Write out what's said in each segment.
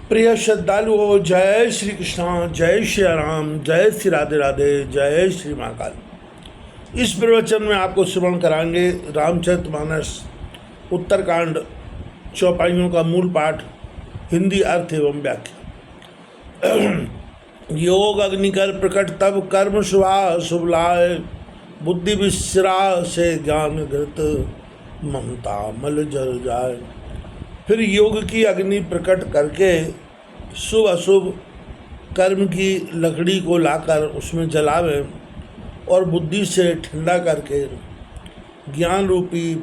प्रिय श्रद्धालुओं, जय श्री कृष्ण, जय श्री राम, जय श्री राधे राधे, जय श्री महाकाल। इस प्रवचन में आपको श्रवण कराएंगे रामचरितमानस उत्तरकांड चौपाइयों का मूल पाठ, हिंदी अर्थ एवं व्याख्या। योग अग्निकर प्रकट तब कर्म शुभा शुभ लाए, बुद्धि विश्रा से ज्ञान घृत ममता मल जल जाए। फिर योग की अग्नि प्रकट करके शुभ अशुभ कर्म की लकड़ी को लाकर उसमें जलावें और बुद्धि से ठंडा करके ज्ञान रूपी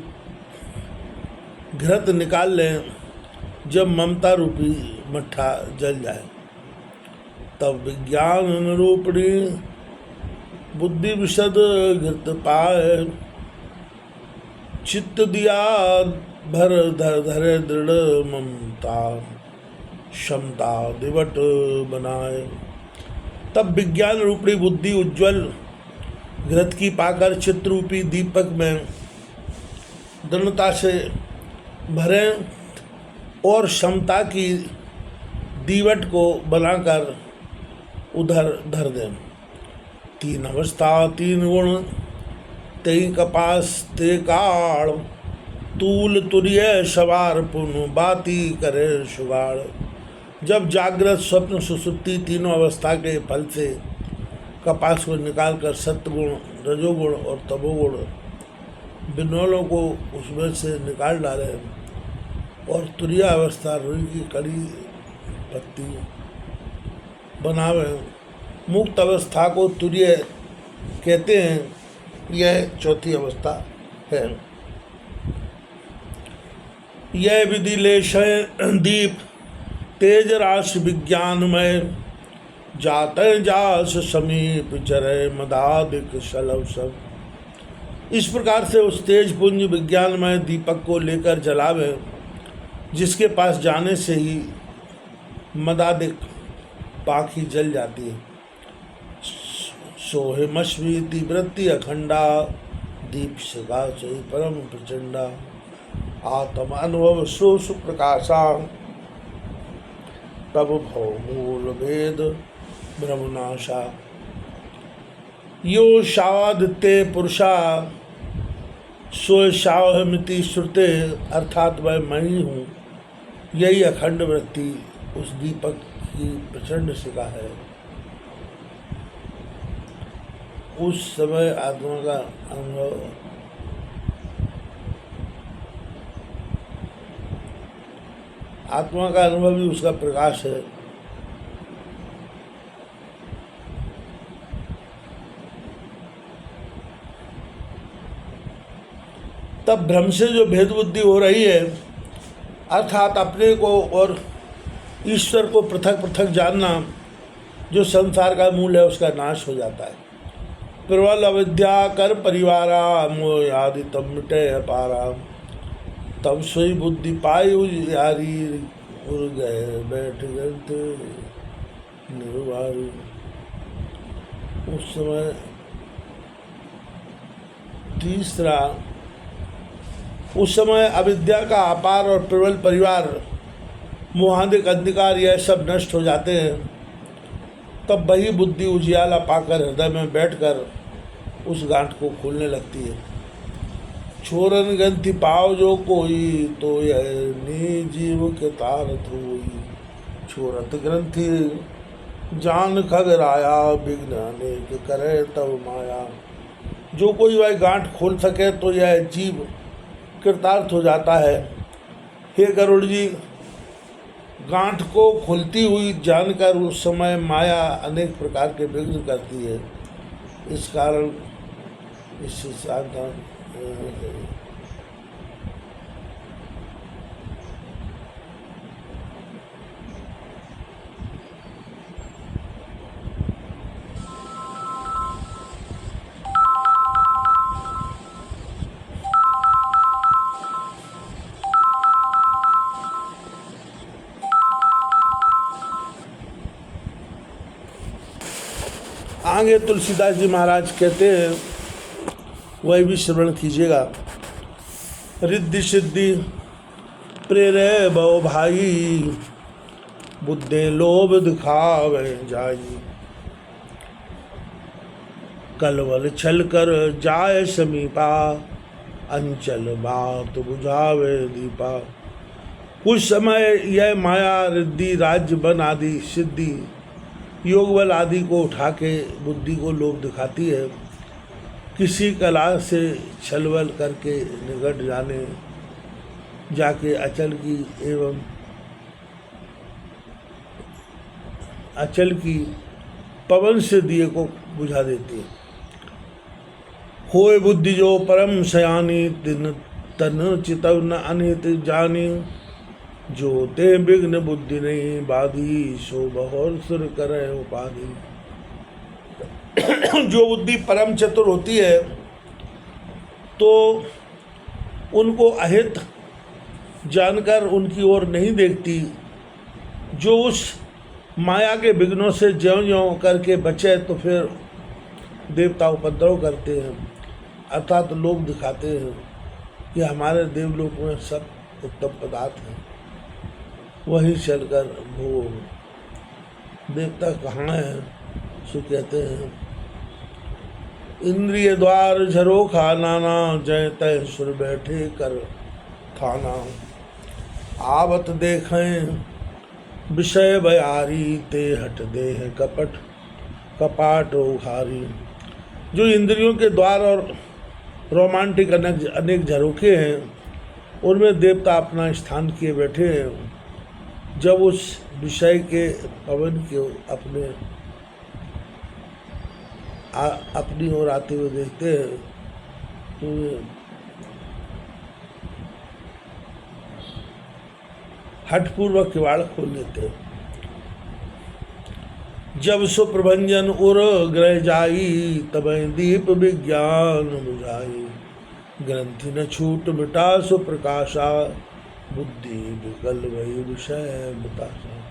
घृत निकाल लें। जब ममता रूपी मट्ठा जल जाए तब विज्ञान रूपणी बुद्धि विशद घृत पाए, चित्त दिया भर धरे दृढ़ ममता क्षमता दिवट बनाए। तब विज्ञान रूपी बुद्धि उज्ज्वल घृत की पाकर चित्त रूपी दीपक में दृढ़ता से भरें और क्षमता की दीवट को बनाकर उधर धर दें। तीन अवस्था तीन गुण तेई कपास ते काल, तूल तुर्य सवार पुन बाती करे सुगाड़। जब जागृत स्वप्न सुसुप्ति तीनों अवस्था के फल से कपास को निकालकर सत्गुण रजोगुण और तमोगुण बिनौलों को उसमें से निकाल डाले और तुरिया अवस्था रुई की कड़ी पत्ती बनावे। मुक्त अवस्था को तुर्य कहते हैं, यह चौथी अवस्था है। यह विधि लेशय दीप तेज राशि विज्ञानमय, जाते जास समीप चरे मदादिक शलव सब। इस प्रकार से उस तेज पुंज विज्ञानमय दीपक को लेकर जलावे, जिसके पास जाने से ही मदादिक पाखी जल जाती है। सोहेमश्वी वृत्ति अखंडा, दीप सगा से परम प्रचंडा, आत्म अनुभव सुप्रकाशा, तब भव मूल भेद ब्रह्मनाशा। यो शावादित्य पुरुषा सो शावहमिति श्रुते, अर्थात वह मैं ही हूँ। यही अखंड वृत्ति उस दीपक की प्रचंड शिखा है। उस समय आत्मा का अनुभव भी उसका प्रकाश है। तब भ्रम से जो भेद बुद्धि हो रही है, अर्थात अपने को और ईश्वर को पृथक पृथक जानना, जो संसार का मूल है, उसका नाश हो जाता है। प्रबल अविद्या कर परिवारा, मोह आदि तब मिटे अपारा। तब सोई बुद्धि पाई उजियारी, उड़ गए बैठ गए निर्वारी। उस समय तीसरा, उस समय अविद्या का अपार और प्रबल परिवार, मोहादिक अंधकार, यह सब नष्ट हो जाते हैं। तब वही बुद्धि उजियाला पाकर हृदय में बैठकर उस गांठ को खोलने लगती है। छोरन ग्रंथि पाव जो कोई, तो यह नी जीव के तारत होई। छोरत ग्रंथि जान खगराया, विघ्न अनेक करे तब माया। जो कोई वह गांठ खोल सके तो यह जीव कृतार्थ हो जाता है। हे गरुड़ जी, गांठ को खुलती हुई जानकर उस समय माया अनेक प्रकार के विघ्न करती है। इस कारण इससे सावधान आगे तुलसीदास जी महाराज कहते हैं, वह भी श्रवण कीजिएगा। रिद्धि सिद्धि प्रेरे भव भाई, बुद्धे लोभ दिखावे जाई। कलवल छल कर जाय समीपा, अंचल बात बुझावे दीपा। कुछ समय यह माया रिद्धि राज्य बन आदि सिद्धि योग बल आदि को उठा के बुद्धि को लोभ दिखाती है। किसी कला से छलबल करके निकट जाके अचल की पवन से दिए को बुझा देती है। होए बुद्धि जो परम सयानी, तिन तन चितव न अनित जानी। जो ते विघ्न बुद्धि नहीं बाधी, सो बहुर सुर करे उपाधि। जो बुद्धि परम चतुर होती है तो उनको अहित जानकर उनकी ओर नहीं देखती। जो उस माया के विघ्नों से ज्यों-ज्यों करके बचे तो फिर देवता उपद्रव करते हैं, अर्थात लोभ दिखाते हैं कि हमारे देवलोक में सब उत्तम पदार्थ हैं, वहीं चलकर भोग। देवता कहाँ है? सो कहते हैं इंद्रिय द्वार झरोखा नाना, जय तय सुर बैठे कर थाना। आवत देखें विषय बयारी, ते हट दे है कपाट उखारी। जो इंद्रियों के द्वार और रोमांटिक अनेक झरोखे हैं, उनमें देवता अपना स्थान किए बैठे हैं। जब उस विषय के पवन को अपनी ओर आते हुए देखते हैं तो हठपूर्वक किवाड़ खोल लेते हैं। जब सुप्रभंजन उर ग्रह जाई, तबे दीप विज्ञान बुझाई। ग्रंथि न छूट मिटा सुप्रकाशा, बुद्धि विकल वही विषय बतासा।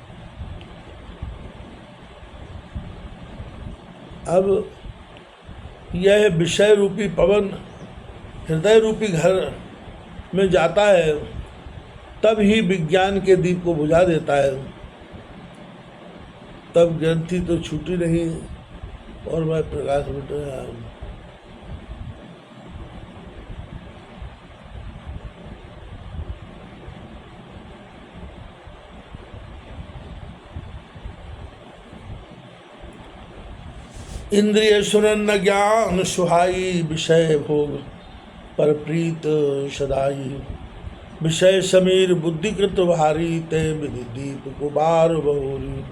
अब यह विषय रूपी पवन हृदय रूपी घर में जाता है, तब ही विज्ञान के दीप को बुझा देता है। तब ग्रंथि तो छूटी नहीं और मैं प्रकाश मिट रहा हूँ। इंद्रिय सुनन न ज्ञान सुहाई, विषय भोग पर प्रीत सदाई। विषय समीर बुद्धिकृत भारी, ते विधि दीप कुबार बहुरी।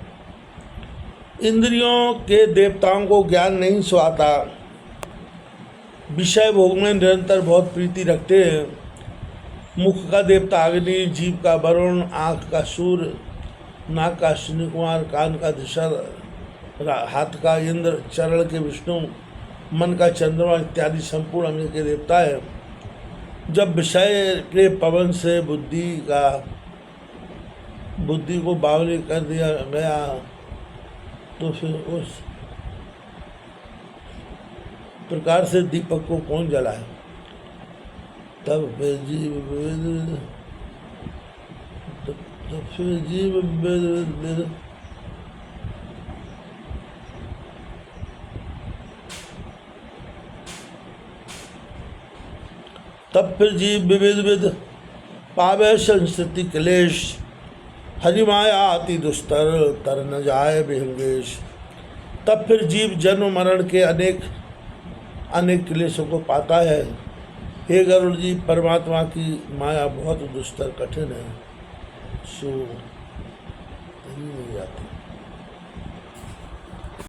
इंद्रियों के देवताओं को ज्ञान नहीं सुहाता, विषय भोग में निरंतर बहुत प्रीति रखते हैं। मुख का देवता अग्नि, जीभ का वरुण, आँख का सूर्य, नाक का अश्विनी कुमार, कान का दिशर, हाथ का इंद्र, चरण के विष्णु, मन का चंद्रमा इत्यादि संपूर्ण अंग के देवता है। जब विषय के पवन से बुद्धि को बावली कर दिया गया तो फिर उस प्रकार से दीपक को कौन जलाए? तब फिर जीव विविध पावे संस्कृति क्लेश। हरिमाया अति दुस्तर, तर न जाए विहंगेश। तब फिर जीव जन्म मरण के अनेक क्लेशों को पाता है। हे गरुड़ जी, परमात्मा की माया बहुत दुस्तर कठिन है, सो नहीं जाती।